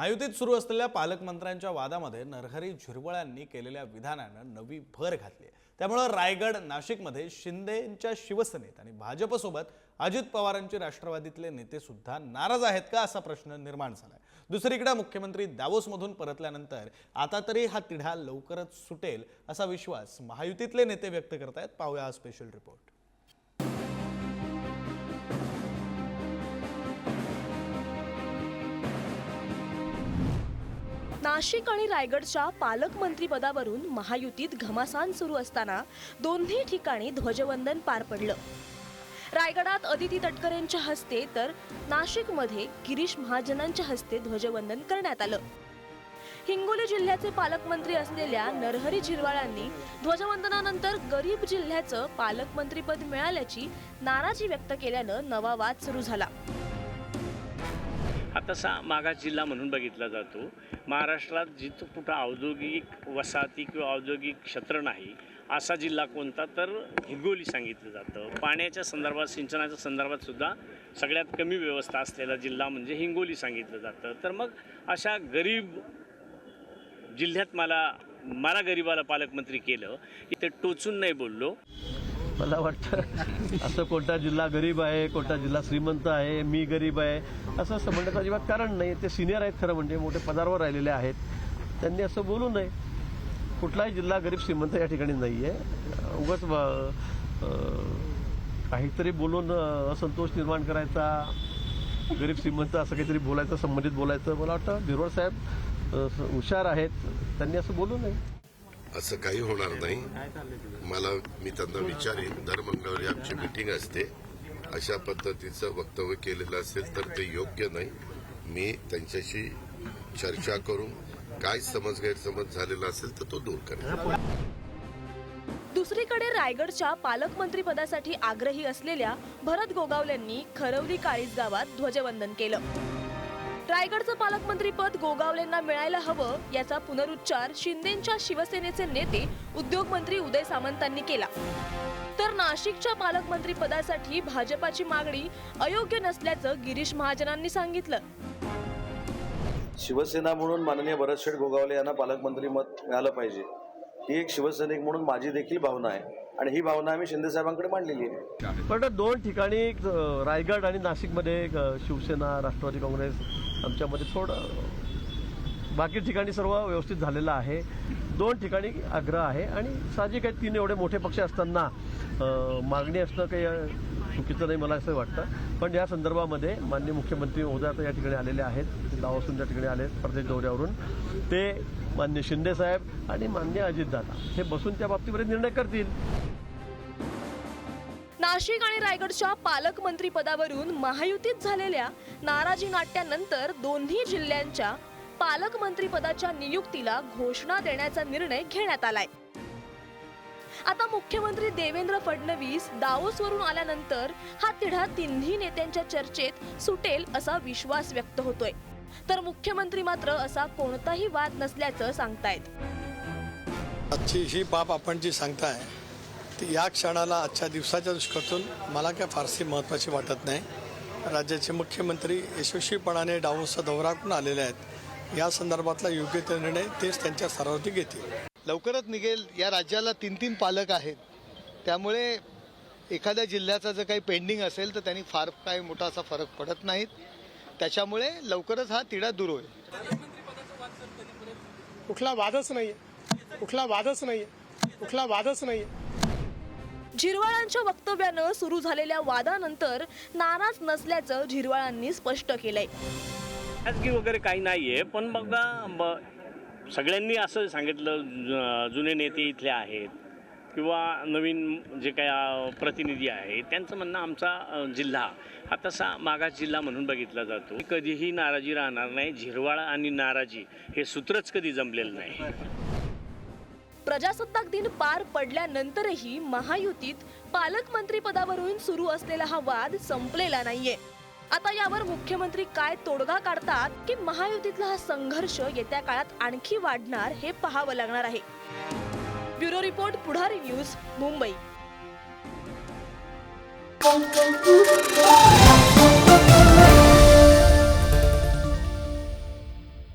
महायुतीत सुरू असलेल्या पालकमंत्र्यांच्या वादामध्ये नरहरी झिरवळांनी केलेल्या विधानानं नवी भर घातली आहे। त्यामुळे रायगड नाशिकमध्ये शिंदेंच्या शिवसेनेत आणि भाजपसोबत अजित पवारांचे राष्ट्रवादीतले नेते सुद्धा नाराज आहेत का असा प्रश्न निर्माण झालाय। दुसरीकडे मुख्यमंत्री दावोसमधून परतल्यानंतर आता तरी हा तिढा लवकरच सुटेल असा विश्वास महायुतीतले नेते व्यक्त करतायत। पाहूया हा स्पेशल रिपोर्ट। नाशिक आणि रायगडच्या पालकमंत्रीपदावरून महायुतीत घमासान सुरू असताना दोन्ही ठिकाणी ध्वजवंदन पार पडलं। रायगडात अदिती तटकरेंच्या हस्ते तर नाशिकमध्ये गिरीश महाजनांच्या हस्ते ध्वजवंदन करण्यात आलं। हिंगोली जिल्ह्याचे पालकमंत्री असलेल्या नरहरी झिरवाळांनी ध्वजवंदनानंतर गरीब जिल्ह्याचं पालकमंत्रीपद मिळाल्याची नाराजी व्यक्त केल्यानं नवा वाद सुरू झाला। हा तसा मागास जिल्हा म्हणून बघितला जातो। महाराष्ट्रात जिथं कुठं औद्योगिक वसाहती किंवा औद्योगिक क्षेत्र नाही असा जिल्हा कोणता तर हिंगोली सांगितलं जातं। पाण्याच्या संदर्भात सिंचनाच्या संदर्भात सुद्धा सगळ्यात कमी व्यवस्था असलेला जिल्हा म्हणजे हिंगोली सांगितलं जातं। तर मग अशा गरीब जिल्ह्यात मला गरीबाला पालकमंत्री केलं इथे टोचून नाही बोललो। मला वाटतं असं कोणता जिल्हा गरीब आहे, कोणता जिल्हा श्रीमंत आहे, मी गरीब आहे असं म्हणण्याचं अजिबात कारण नाही। ते सिनियर आहेत, खरं म्हणजे मोठे पदावर राहिलेले आहेत, त्यांनी असं बोलू नये। कुठलाही जिल्हा गरीब श्रीमंत या ठिकाणी नाही आहे। उगाच काहीतरी बोलून असंतोष निर्माण करायचा, गरीब श्रीमंत असं काहीतरी बोलायचं, संबंधित बोलायचं, मला वाटतं झिरवळ साहेब हुशार आहेत, त्यांनी असं बोलू नये। असं काही होणार नाही। मी त्यांना विचारेन, दर मंगळवारी आमची मीटिंग असते, अशा पद्धतीचं वक्तव्य केलेलं असेल तर ते योग्य नाही। मी त्यांच्याशी चर्चा करून काय गैरसमज झालेला असेल तर तो दूर करेन। दुसरीकडे रायगडच्या पालकमंत्रीपदासाठी आग्रही असलेल्या भरत गोगावलेंनी खरवली काळीज गावात ध्वजवंदन केलं। रायगडचं पालकमंत्रीपद गोगावलेंना मिळायला हवं याचा पुनरुच्चार शिंदेंच्या शिवसेनेचे नेते उद्योगमंत्री उदय सामंतांनी केला। तर नाशिकच्या पालकमंत्रीपदासाठी भाजपाची मागणी अयोग्य नसल्याचं गिरीश महाजनांनी सांगितलं। शिवसेना म्हणून माननीय भरतशेठ गोगावले यांना पालकमंत्री मत मिळालं पाहिजे, ही एक शिवसैनिक म्हणून माझी देखील भावना आहे आणि ही भावना आम्ही शिंदे साहेबांकडे मांडलेली आहे। पण दोन ठिकाणी रायगड आणि नाशिकमध्ये शिवसेना, राष्ट्रवादी काँग्रेस आमच्यामध्ये थोडं, बाकी ठिकाणी सर्व व्यवस्थित झालेलं आहे। दोन ठिकाणी आग्रह आहे आणि साहजिक आहे, तीन एवढे मोठे पक्ष असताना मागणी असणं काही चुकीचं नाही मला असं वाटतं। पण या संदर्भामध्ये माननीय मुख्यमंत्री महोदय या ठिकाणी आलेले आहेत, दावोसून त्या ठिकाणी आले परदेश दौऱ्यावरून, ते माननीय शिंदे साहेब आणि माननीय अजितदादा हे बसून त्या बाबतीमध्ये निर्णय करतील। नाशिक आणि रायगडच्या पालकमंत्रीपदावरून महायुतीत झालेल्या नाराजी नाट्यानंतर दोन्ही जिल्ह्यांच्या पालकमंत्रीपदाच्या नियुक्तीला घोषणा देण्याचा निर्णय घेण्यात आलाय। आता मुख्यमंत्री देवेंद्र फडणवीस दावोसवरून आल्यानंतर हा तिढा तिन्ही नेत्यांच्या चर्चेत सुटेल असा विश्वास व्यक्त होतोय। तर मुख्यमंत्री मात्र असा कोणताही वाद नसल्याचं सांगतायत। आजची ही बाब आपण जी सांगताय ती या क्षणाला आजच्या दिवसाच्या दृष्टीतून मला काय फारशी महत्त्वाची वाटत नाही। राज्याचे मुख्यमंत्री यशस्वीपणाने डावोसचा दौरा करून आलेले आहेत, या संदर्भातला योग्य ते निर्णय तेच त्यांच्या स्तरावरती घेतील। लवकरच निघेल। या राज्याला 3-3 पालक आहेत, त्यामुळे एखाद्या जिल्ह्याचा जर काही पेंडिंग असेल तर त्यांनी फार काही मोठा असा फरक पडत नाहीत, त्याच्यामुळे लवकरच हा तिढा दूर होईल। कुठला वादच नाहीये। झिरवाळांच्या वक्तव्यानं सुरू झालेल्या वादानंतर नाराज नसल्याचं झिरवाळांनी स्पष्ट केलंय। खाजगी वगैरे काही नाहीये, पण मग सगळ्यांनी असं सांगितलं, जुने नेते इथले आहेत किंवा नवीन जे काही प्रतिनिधी आहेत त्यांचं म्हणणं आमचा जिल्हा हा तसा मागास जिल्हा म्हणून बघितला जातो। कधीही नाराजी राहणार नाही। झिरवाळ आणि नाराजी हे सूत्रच कधी जमलेलं नाही। प्रजासत्ताक दिन पार पडल्यानंतरही महायुतीत पालकमंत्रीपदावरून सुरू असलेला हा वाद संपलेला नाहीये। आता यावर मुख्यमंत्री काय तोडगा काढतात की महायुतीतला हा संघर्ष येत्या काळात आणखी वाढणार हे पाहावं लागणार आहे। ब्युरो रिपोर्ट, पुढारी न्यूज, मुंबई।